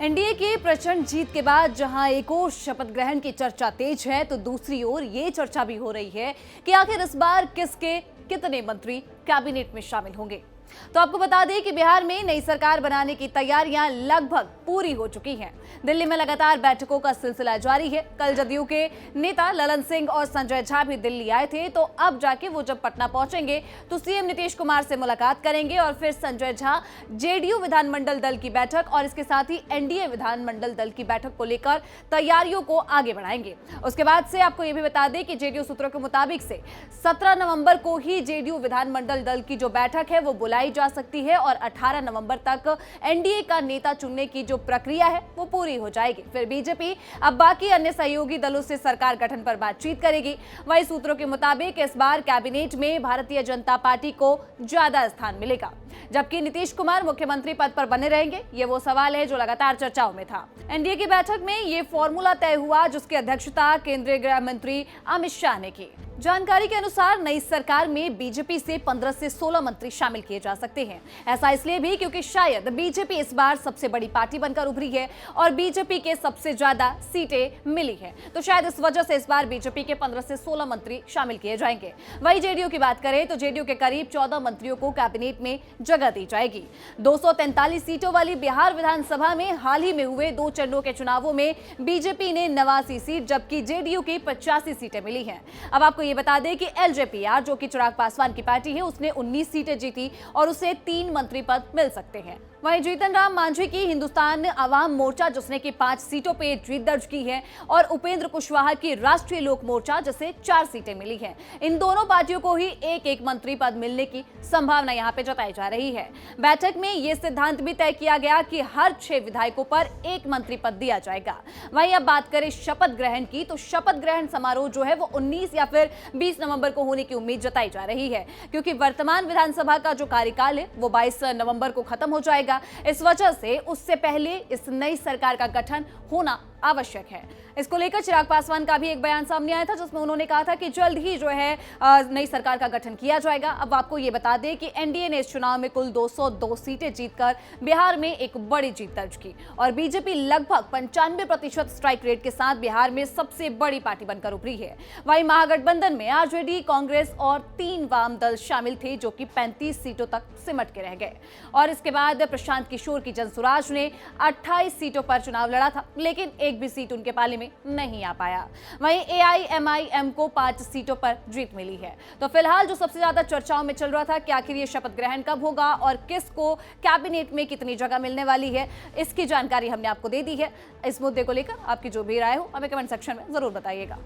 NDA की प्रचंड जीत के बाद जहां एक ओर शपथ ग्रहण की चर्चा तेज है, तो दूसरी ओर ये चर्चा भी हो रही है कि आखिर इस बार किसके कितने मंत्री कैबिनेट में शामिल होंगे। तो आपको बता दें कि बिहार में नई सरकार बनाने की तैयारियां लगभग पूरी हो चुकी हैं। दिल्ली में लगातार बैठकों का सिलसिला जारी है। कल जदयू के नेता ललन सिंह और संजय झा भी दिल्ली आए थे, तो अब जाके वो जब पटना पहुंचेंगे तो सीएम नीतीश कुमार से मुलाकात करेंगे और फिर संजय झा जेडीयू विधानमंडल दल की बैठक और इसके साथ ही एनडीए विधानमंडल दल की बैठक को लेकर तैयारियों को आगे बढ़ाएंगे। उसके बाद से आपको ये भी बता दें कि जेडीयू सूत्रों के मुताबिक से 17 नवंबर को ही जेडीयू विधानमंडल दल की जो बैठक है वो बुलाई जा सकती है और 18 नवंबर तक एनडीए का नेता चुनने की जो प्रक्रिया है वो पूरी हो जाएगी। फिर बीजेपी अब बाकी अन्य सहयोगी दलों से सरकार गठन पर बातचीत करेगी। वहीं सूत्रों के मुताबिक इस बार कैबिनेट में भारतीय जनता पार्टी को ज्यादा स्थान मिलेगा, जबकि नीतीश कुमार मुख्यमंत्री पद पर बने रहेंगे। ये वो सवाल है जो लगातार चर्चाओं में था। एनडीए की बैठक में ये फॉर्मूला तय हुआ जिसकी अध्यक्षता केंद्रीय गृह मंत्री अमित शाह ने की। जानकारी के अनुसार नई सरकार में बीजेपी से 15 से 16 मंत्री शामिल किए जा सकते हैं। ऐसा इसलिए भी क्योंकि शायद बीजेपी इस बार सबसे बड़ी पार्टी बनकर उभरी है और बीजेपी के सबसे ज्यादा सीटें मिली हैं, तो शायद इस वजह से इस बार बीजेपी के 15 से 16 मंत्री शामिल किए जाएंगे। वहीं जेडीयू की बात करें तो जेडीयू के करीब 14 मंत्रियों को कैबिनेट में जगह दी जाएगी। 243 सीटों वाली बिहार विधानसभा में हाल ही में हुए 2 चरणों के चुनावों में बीजेपी ने 89 सीट जबकि जेडीयू की 85 सीटें मिली हैं। अब आपको ये बता दें कि एलजेपी जो कि चिराग पासवान की पार्टी है, उसने 19 सीटें जीती और उसे 3 मंत्री पद मिल सकते हैं। वहीं जीतन राम मांझी की हिंदुस्तान अवाम मोर्चा जिसने की 5 सीटों पे जीत दर्ज की है और उपेंद्र कुशवाहा की राष्ट्रीय लोक मोर्चा जिसे 4 सीटें मिली हैं। इन दोनों पार्टियों को ही एक मंत्री पद मिलने की संभावना यहां पे जताई जा रही है। बैठक में यह सिद्धांत भी तय किया गया कि हर 6 विधायकों पर 1 मंत्री पद दिया जाएगा। वहीं अब बात करें शपथ ग्रहण की, तो शपथ ग्रहण समारोह जो है वो 19 या फिर 20 नवंबर को होने की उम्मीद जताई जा रही है, क्योंकि वर्तमान विधानसभा का जो कार्यकाल है वो 22 नवंबर को खत्म हो जाएगा। इस वजह से उससे पहले इस नई सरकार का गठन होना आवश्यक है। इसको लेकर चिराग पासवान का भी एक बयान सामने आया था जिसमें उन्होंने कहा था कि जल्द ही जो है नई सरकार का गठन किया जाएगा। अब आपको ये बता दें कि एनडीए ने इस चुनाव में कुल 202 सीटें जीतकर बिहार में एक बड़ी जीत दर्ज की और बीजेपी लगभग 95% स्ट्राइक रेट के साथ बिहार में सबसे बड़ी पार्टी बनकर उभरी है। वहीं महागठबंधन में आरजेडी, कांग्रेस और 3 वाम दल शामिल थे जो कि 35 सीटों तक सिमट के रह गए। और इसके बाद प्रशांत किशोर की जनसुराज ने 28 सीटों पर चुनाव लड़ा था, लेकिन एक भी सीट उनके पाले में नहीं आ पाया। वहीं एआईएमआईएम को 5 सीटों पर जीत मिली है। तो फिलहाल जो सबसे ज्यादा चर्चाओं में चल रहा था कि आखिर ये शपथ ग्रहण कब होगा और किसको कैबिनेट में कितनी जगह मिलने वाली है, इसकी जानकारी हमने आपको दे दी है। इस मुद्दे को लेकर आपकी जो भी राय हो हमें कमेंट सेक्शन में जरूर बताइएगा।